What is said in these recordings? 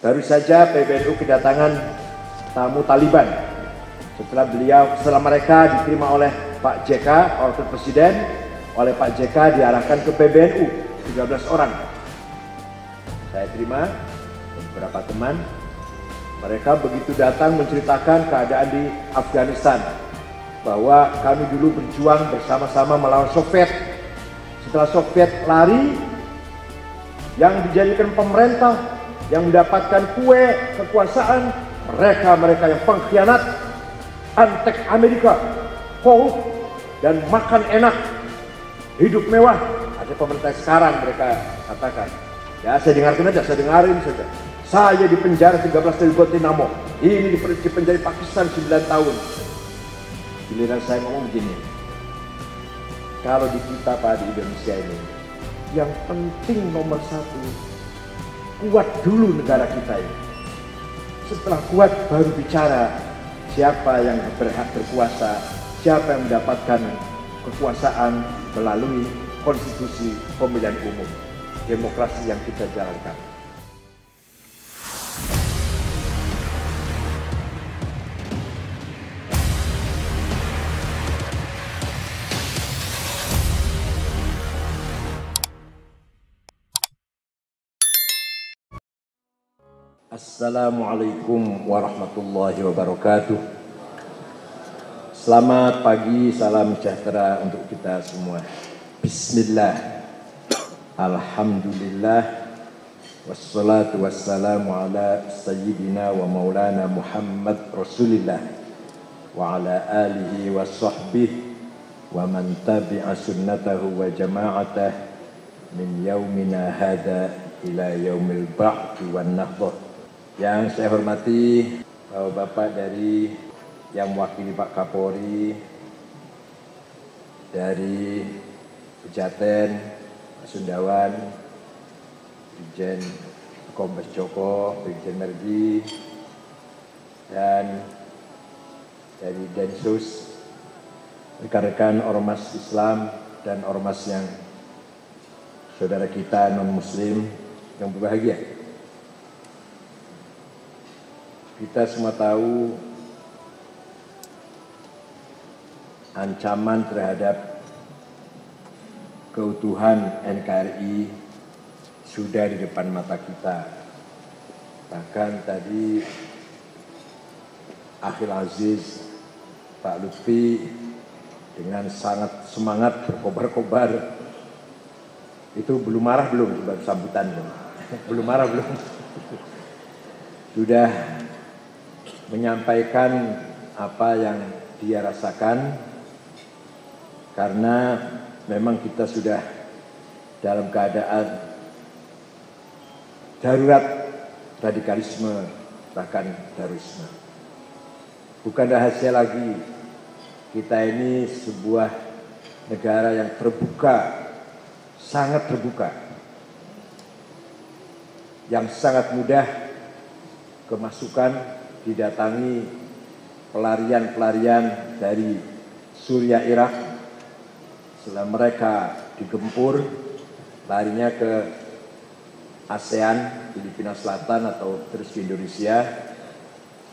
Baru saja PBNU kedatangan tamu Taliban. Setelah mereka diterima oleh Pak JK, Wakil Presiden, oleh Pak JK diarahkan ke PBNU, 13 orang. Saya terima beberapa teman. Mereka begitu datang menceritakan keadaan di Afghanistan, bahwa kami dulu berjuang bersama-sama melawan Soviet. Setelah Soviet lari, yang dijadikan pemerintah, yang mendapatkan kue kekuasaan, mereka yang pengkhianat, antek Amerika, korup, dan makan enak, hidup mewah. Ada pemerintah sekarang mereka katakan. Ya saya dengarkan aja, saya dengarin saja. Saya di penjara 13 tahun di Guantanamo, ini di penjara Pakistan 9 tahun. Giliran saya ngomong begini, kalau di kita Pak di Indonesia ini, yang penting nomor satu, kuat dulu negara kita ini. Setelah kuat baru bicara siapa yang berhak berkuasa, siapa yang mendapatkan kekuasaan melalui konstitusi pemilihan umum, demokrasi yang kita jalankan. Assalamualaikum warahmatullahi wabarakatuh. Selamat pagi, salam sejahtera untuk kita semua. Bismillah, alhamdulillah, wassalatu wassalamu ala sayyidina wa maulana Muhammad Rasulillah wa ala alihi wa sahbihi wa man tabi'a sunnatahu wa jama'atah min yaumina hadha ila yaumil ba'thi wan nahdhah. Yang saya hormati Bapak dari yang mewakili Pak Kapolri, dari Pejaten, Pak Sundawan, Brigjen Kombes Joko, Brigjen Merdi, dan dari Densus, rekan-rekan ormas Islam dan ormas yang saudara kita non-muslim yang berbahagia. Kita semua tahu ancaman terhadap keutuhan NKRI sudah di depan mata kita. Bahkan tadi Akhil Aziz, Pak Lutfi dengan sangat semangat berkobar-kobar. Itu belum marah belum baru sambutan? Belum marah belum? Sudah menyampaikan apa yang dia rasakan, karena memang kita sudah dalam keadaan darurat radikalisme, bahkan terorisme. Bukan rahasia lagi, kita ini sebuah negara yang terbuka, sangat terbuka, yang sangat mudah kemasukan, didatangi pelarian-pelarian dari Suriah, Irak. Setelah mereka digempur, larinya ke ASEAN, Filipina Selatan atau terus ke Indonesia.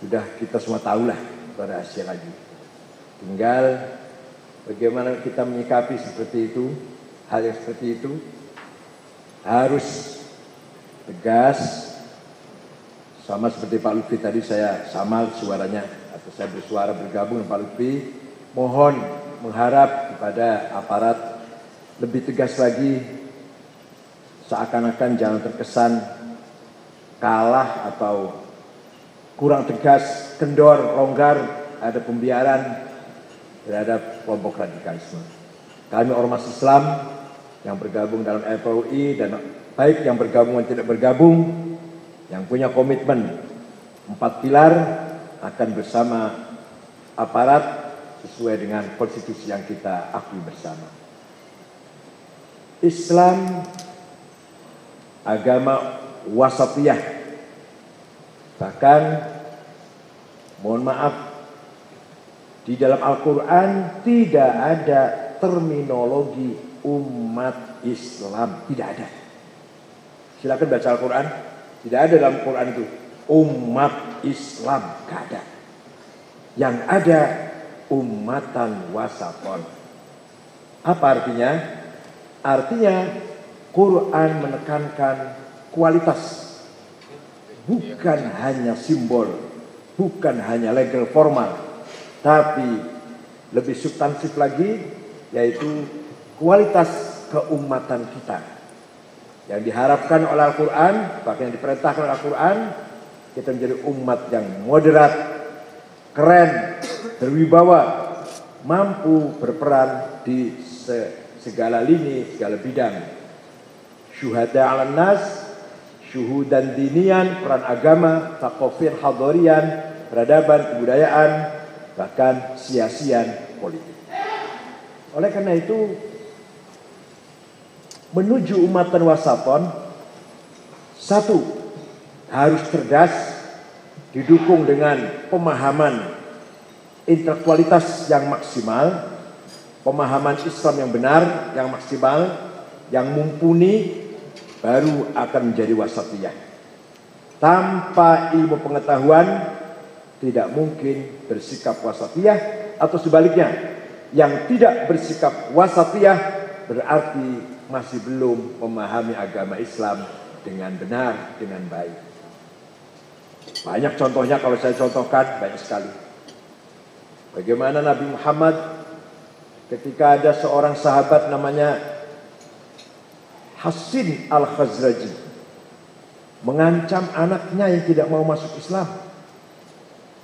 Sudah kita semua tahulah, rahasia lagi. Tinggal bagaimana kita menyikapi seperti itu, hal yang seperti itu harus tegas. Sama seperti Pak Lutfi tadi, saya sama suaranya, atau saya bersuara bergabung dengan Pak Lutfi. Mohon mengharap kepada aparat lebih tegas lagi, seakan-akan jangan terkesan kalah atau kurang tegas, kendor, longgar, ada pembiaran terhadap kelompok radikalisme. Kami ormas Islam yang bergabung dalam FPUI, dan baik yang bergabung dan tidak bergabung, yang punya komitmen 4 pilar akan bersama aparat sesuai dengan konstitusi yang kita akui bersama. Islam agama wasatiyah. Bahkan mohon maaf, di dalam Al-Quran tidak ada terminologi umat Islam, tidak ada. Silakan baca Al-Quran, Tidak ada dalam Quran itu umat Islam, gak ada. Yang ada ummatan wasaton. Apa artinya? Artinya Quran menekankan kualitas, bukan hanya simbol, bukan hanya legal formal, tapi lebih substansif lagi, yaitu kualitas keumatan kita. Yang diharapkan oleh Al-Quran, bahkan yang diperintahkan oleh Al-Quran, kita menjadi umat yang moderat, keren, berwibawa, mampu berperan di segala lini, segala bidang. Syuhada 'alan nas, syuhudan dinian, peran agama, thaqafin hadarian, peradaban, kebudayaan, bahkan sia-sian politik. Oleh karena itu, menuju umatan wasaton, satu, harus cerdas, didukung dengan pemahaman intelektualitas yang maksimal, pemahaman Islam yang benar, yang maksimal, yang mumpuni, baru akan menjadi wasatiyah. Tanpa ilmu pengetahuan tidak mungkin bersikap wasatiyah, atau sebaliknya, yang tidak bersikap wasatiyah berarti masih belum memahami agama Islam dengan benar, dengan baik. Banyak contohnya, kalau saya contohkan banyak sekali. Bagaimana Nabi Muhammad ketika ada seorang sahabat namanya Hasin al-Khazraji mengancam anaknya yang tidak mau masuk Islam.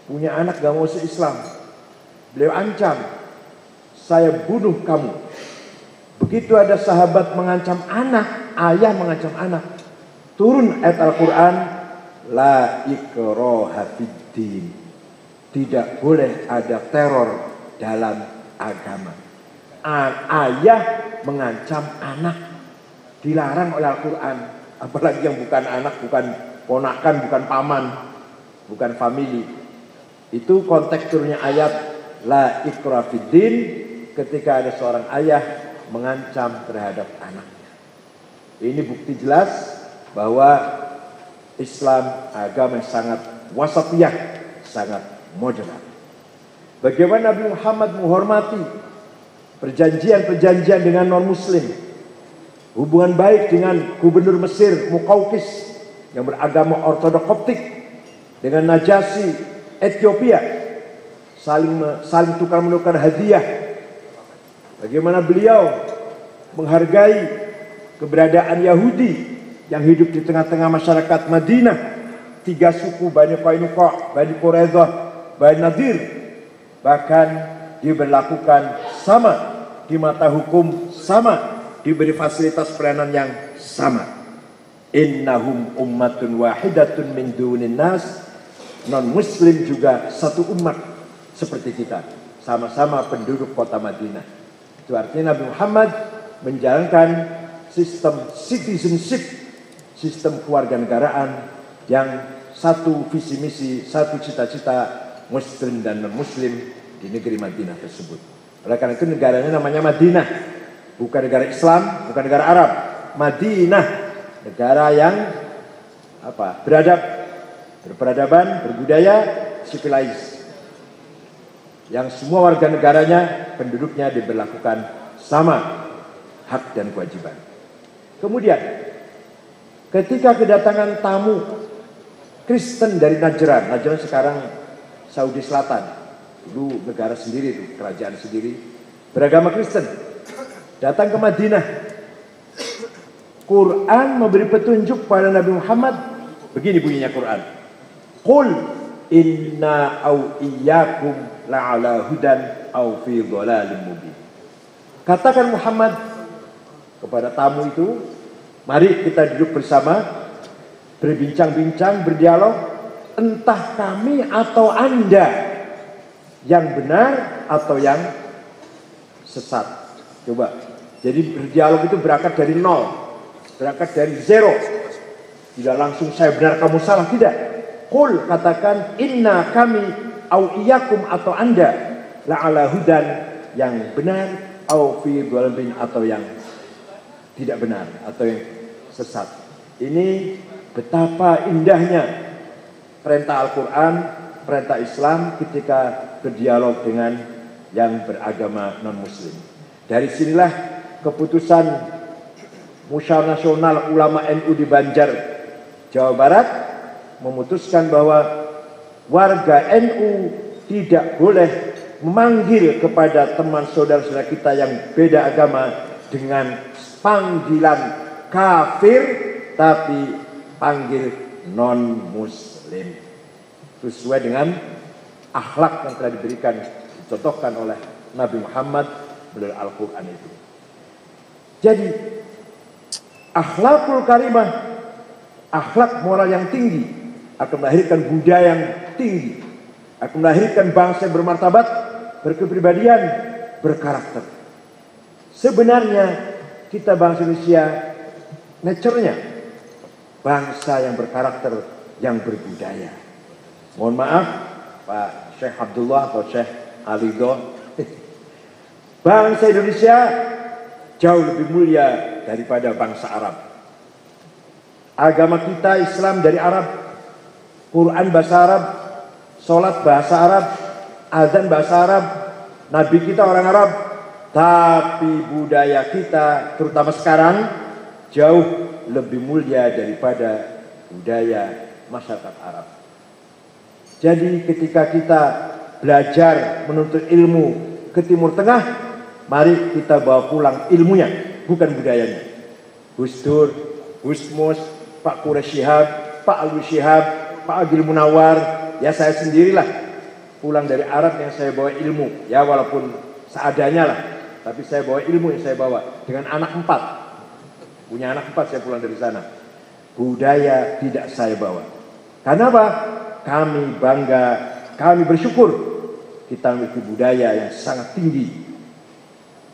Punya anak gak mau masuk Islam. Beliau ancam, saya bunuh kamu. Begitu ada sahabat mengancam anak, ayah mengancam anak, turun ayat Al-Quran, la ikraha fiddin, tidak boleh ada teror dalam agama. Ayah mengancam anak, dilarang oleh Al-Quran. Apalagi yang bukan anak, bukan ponakan, bukan paman, bukan family. Itu konteksturnya ayat la ikraha fiddin, ketika ada seorang ayah mengancam terhadap anaknya. Ini bukti jelas bahwa Islam agama yang sangat wasatiyah, sangat moderat. Bagaimana Nabi Muhammad menghormati perjanjian-perjanjian dengan non-muslim, hubungan baik dengan gubernur Mesir Muqawqis yang beragama ortodok Koptik, dengan Najasyi Ethiopia, saling tukar-menukar hadiah. Bagaimana beliau menghargai keberadaan Yahudi yang hidup di tengah-tengah masyarakat Madinah. 3 suku, Bani Qainuqa, Bani Quraidah, Bani Nadir. Bahkan diberlakukan sama, di mata hukum sama, diberi fasilitas pelayanan yang sama. Innahum ummatun wahidatun min dunin nas. Non-muslim juga satu umat seperti kita, sama-sama penduduk kota Madinah. Itu artinya Nabi Muhammad menjalankan sistem citizenship, sistem kewarganegaraan yang satu visi misi, satu cita-cita muslim dan non-muslim di negeri Madinah tersebut. Oleh karena itu negaranya namanya Madinah, bukan negara Islam, bukan negara Arab. Madinah, negara yang beradab, berperadaban, berbudaya, civilized, yang semua warga negaranya, penduduknya diberlakukan sama hak dan kewajiban. Kemudian ketika kedatangan tamu Kristen dari Najran sekarang Saudi Selatan, dulu negara sendiri, itu kerajaan sendiri, beragama Kristen, datang ke Madinah, Quran memberi petunjuk pada Nabi Muhammad. Begini bunyinya Quran, qul inna au iyyakum la'ala hudan au fi dhalalim mubin. Katakan Muhammad kepada tamu itu, mari kita duduk bersama, berbincang-bincang, berdialog, entah kami atau Anda yang benar atau yang sesat. Coba, jadi berdialog itu berangkat dari nol, berangkat dari zero. Tidak langsung saya benar kamu salah, tidak. Qul, katakan, inna kami au iyyakum atau Anda la'ala hudan, yang benar, au fi dhalamin, atau yang tidak benar, atau yang sesat. Ini betapa indahnya perintah Al-Quran, perintah Islam ketika berdialog dengan yang beragama non-Muslim. Dari sinilah keputusan Musyawarah Nasional Ulama NU di Banjar, Jawa Barat memutuskan bahwa warga NU tidak boleh memanggil kepada teman saudara-saudara kita yang beda agama dengan panggilan kafir, tapi panggil non-Muslim. Sesuai dengan akhlak yang telah diberikan, dicontohkan oleh Nabi Muhammad melalui Al-Quran itu. Jadi akhlakul karimah, akhlak moral yang tinggi akan melahirkan budaya yang tinggi, akan melahirkan bangsa yang bermartabat, berkepribadian, berkarakter. Sebenarnya kita bangsa Indonesia nature-nya bangsa yang berkarakter, yang berbudaya. Mohon maaf Pak Syekh Abdullah atau Syekh Alido, bangsa Indonesia jauh lebih mulia daripada bangsa Arab. Agama kita Islam dari Arab, Quran bahasa Arab, sholat bahasa Arab, azan bahasa Arab, Nabi kita orang Arab, tapi budaya kita terutama sekarang jauh lebih mulia daripada budaya masyarakat Arab. Jadi ketika kita belajar menuntut ilmu ke Timur Tengah, mari kita bawa pulang ilmunya, bukan budayanya. Gus Dur, Gus Mus, Pak Quraish Shihab, Pak Alwi Shihab, Pak Agil Munawar, ya saya sendirilah pulang dari Arab yang saya bawa ilmu, ya walaupun seadanya lah, tapi saya bawa ilmu yang saya bawa dengan anak 4, punya anak 4 saya pulang dari sana. Budaya tidak saya bawa. Karena apa? Kami bangga, kami bersyukur kita memiliki budaya yang sangat tinggi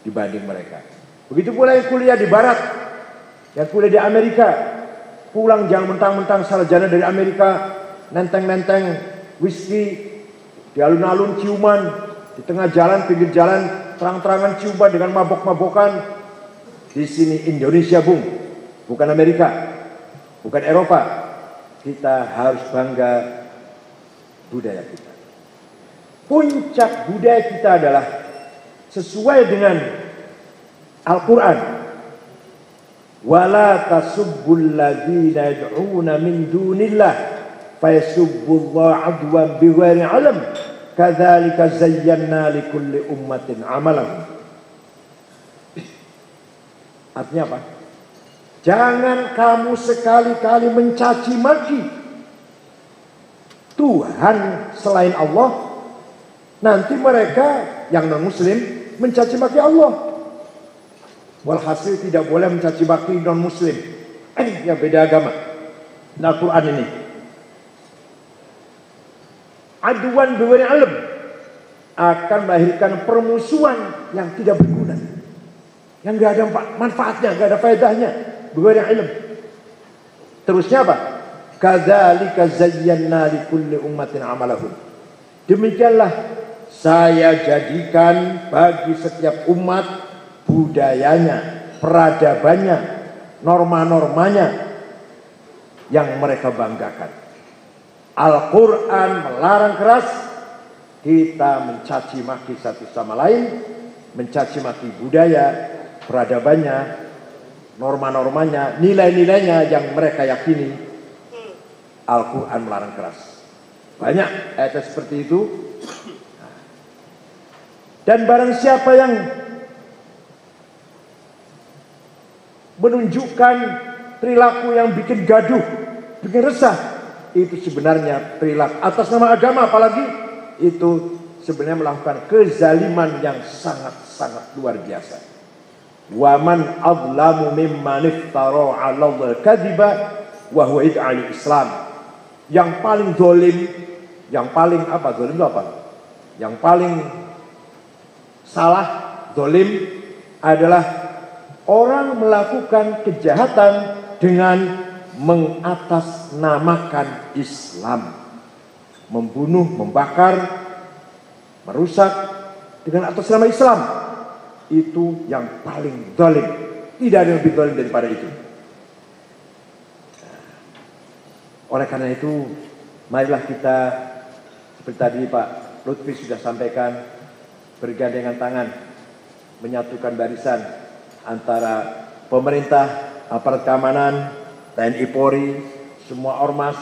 dibanding mereka. Begitu pula yang kuliah di Barat, yang kuliah di Amerika, pulang jangan mentang-mentang sarjana dari Amerika, nenteng-nenteng whisky, di alun-alun ciuman, di tengah jalan, pinggir jalan, terang-terangan ciuman dengan mabok-mabokan. Di sini Indonesia, Bung, bukan Amerika, bukan Eropa. Kita harus bangga budaya kita. Puncak budaya kita adalah sesuai dengan Al-Quran. Wala tasubbul ladzina yad'una min dunillah fayasubbullaha adwan bighairi 'ilm kadzalika zayyana likulli ummatin 'amalahum. Artinya apa? Jangan kamu sekali-kali mencaci maki Tuhan selain Allah. Nanti mereka yang non-muslim mencaci maki Allah. Walhasil tidak boleh mencaci maki non-muslim yang beda agama. Nah, Quran ini aduan bighairi ilm akan melahirkan permusuhan yang tidak berguna, yang gak ada manfaatnya, gak ada faedahnya. Bighairi ilm. Terusnya apa? Kadzalika zayyana likulli ummatin amalahum. Demikianlah saya jadikan bagi setiap umat budayanya, peradabannya, norma-normanya yang mereka banggakan. Al-Quran melarang keras kita mencaci maki satu sama lain, mencaci maki budaya, peradabannya, norma-normanya, nilai-nilainya yang mereka yakini. Al-Quran melarang keras. Banyak ayat seperti itu. Dan barang siapa yang menunjukkan perilaku yang bikin gaduh, bikin resah, itu sebenarnya perilaku atas nama agama, apalagi itu sebenarnya melakukan kezaliman yang sangat-sangat luar biasa. Wa man adlamu mimman iftara 'ala Allahi kadhiba wa huwa yad'i Islam. Yang paling zalim, yang paling apa? Zalim itu apa? Yang paling salah, zalim adalah orang melakukan kejahatan dengan mengatasnamakan Islam, membunuh, membakar, merusak dengan atas nama Islam. Itu yang paling zalim. Tidak ada yang lebih zalim daripada itu. Oleh karena itu, marilah kita, seperti tadi Pak Lutfi sudah sampaikan, bergandengan tangan, menyatukan barisan antara pemerintah, aparat keamanan, TNI Polri, semua ormas,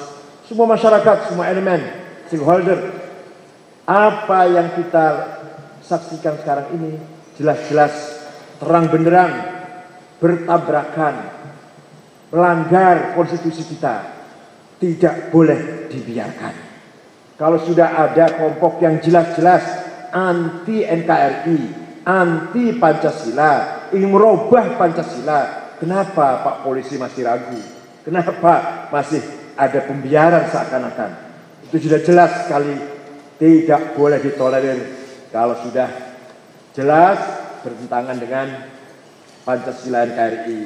semua masyarakat, semua elemen, stakeholder. Apa yang kita saksikan sekarang ini jelas-jelas terang benderang bertabrakan, melanggar konstitusi kita, tidak boleh dibiarkan. Kalau sudah ada kelompok yang jelas-jelas anti NKRI, anti Pancasila, ingin merubah Pancasila, kenapa Pak Polisi masih ragu? Kenapa masih ada pembiaran seakan-akan? Itu sudah jelas sekali tidak boleh ditolerir kalau sudah jelas bertentangan dengan Pancasila, NKRI,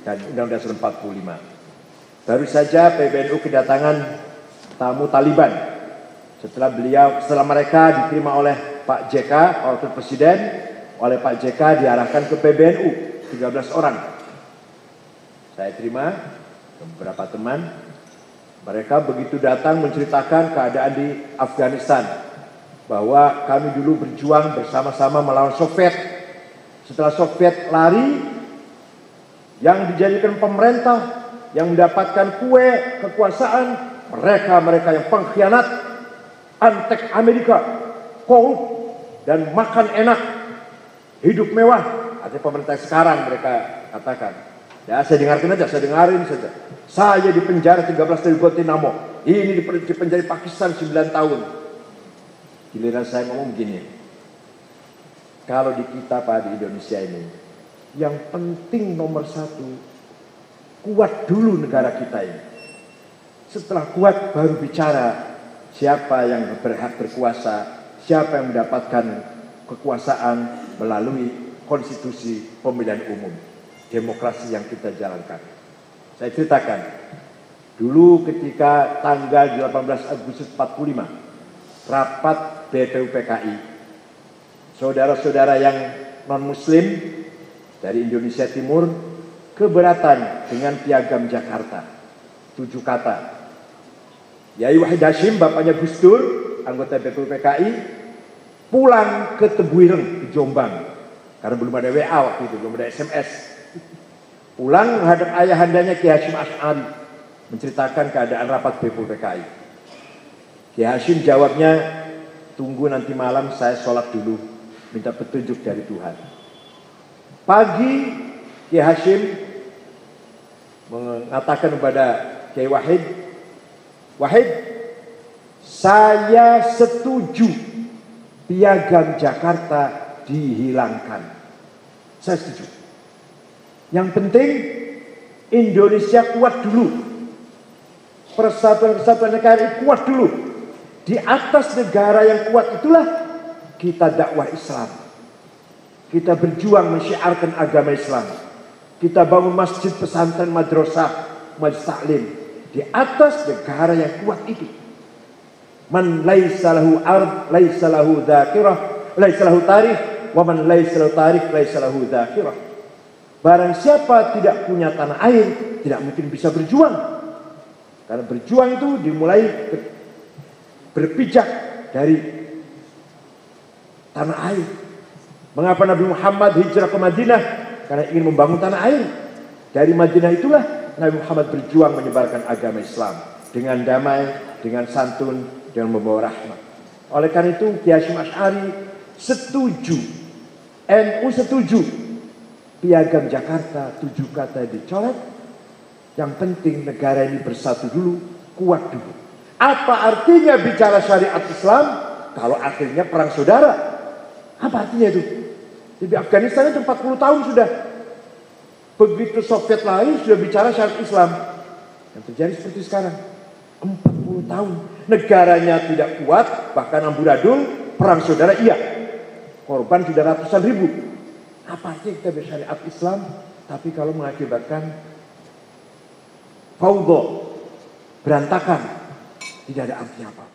dan Undang-Undang 45. Baru saja PBNU kedatangan tamu Taliban setelah mereka diterima oleh Pak JK, Wakil Presiden, oleh Pak JK diarahkan ke PBNU 13 orang. Saya terima beberapa teman, mereka begitu datang menceritakan keadaan di Afghanistan, bahwa kami dulu berjuang bersama-sama melawan Soviet. Setelah Soviet lari, yang dijadikan pemerintah, yang mendapatkan kue kekuasaan, mereka yang pengkhianat, antek Amerika, korup, dan makan enak, hidup mewah. Artinya pemerintah sekarang mereka katakan. Ya saya dengarkan aja, saya dengarin saja. Saya di penjara 13 tahun di Guantanamo, ini di penjara Pakistan 9 tahun. Giliran saya ngomong begini, kalau di kita Pak, di Indonesia ini, yang penting nomor satu, kuat dulu negara kita ini. Setelah kuat baru bicara siapa yang berhak berkuasa, siapa yang mendapatkan kekuasaan melalui konstitusi pemilihan umum, demokrasi yang kita jalankan. Saya ceritakan, dulu ketika tanggal 18 Agustus 45, rapat BPUPKI, saudara-saudara yang non-muslim dari Indonesia Timur keberatan dengan piagam Jakarta. 7 kata. Yai Wahid Hashim, bapaknya Gus Dur, anggota BPUPKI, pulang ke Tebuireng, ke Jombang. Karena belum ada WA waktu itu, belum ada SMS. Pulang menghadap ayahandanya Kiai Hasyim Asy'ari, menceritakan keadaan rapat BPUPKI. Kiai Hasyim jawabnya, tunggu nanti malam saya sholat dulu, minta petunjuk dari Tuhan. Pagi Kiai Hasyim mengatakan kepada Kiai Wahid, Wahid, saya setuju piagam Jakarta dihilangkan. Saya setuju. Yang penting Indonesia kuat dulu. Persatuan negara kuat dulu. Di atas negara yang kuat itulah kita dakwah Islam. Kita berjuang mensyiarkan agama Islam. Kita bangun masjid, pesantren, madrasah, majelis taklim. Di atas negara yang kuat itu. Man laisa lahu ard, laisa lahu dzakirah, laisa lahu tarikh, wa man laisa lahu tarikh, laisa lahu dzakirah. Barang siapa tidak punya tanah air, tidak mungkin bisa berjuang. Karena berjuang itu dimulai berpijak dari tanah air. Mengapa Nabi Muhammad hijrah ke Madinah? Karena ingin membangun tanah air. Dari Madinah itulah Nabi Muhammad berjuang menyebarkan agama Islam dengan damai, dengan santun, dengan membawa rahmat. Oleh karena itu Kiai Hasyim Asy'ari setuju, NU setuju piagam Jakarta 7 kata dicoret. Yang penting negara ini bersatu dulu, kuat dulu. Apa artinya bicara syariat Islam kalau akhirnya perang saudara? Apa artinya itu? Di Afghanistan itu 40 tahun sudah. Begitu Soviet lari sudah bicara syariat Islam. Yang terjadi seperti sekarang. 40 tahun. Negaranya tidak kuat, bahkan amburadul, perang saudara iya. Korban sudah ratusan ribu. Apa artinya kita bersyariat Islam, tapi kalau mengakibatkan fawdha, berantakan, tidak ada artinya apa.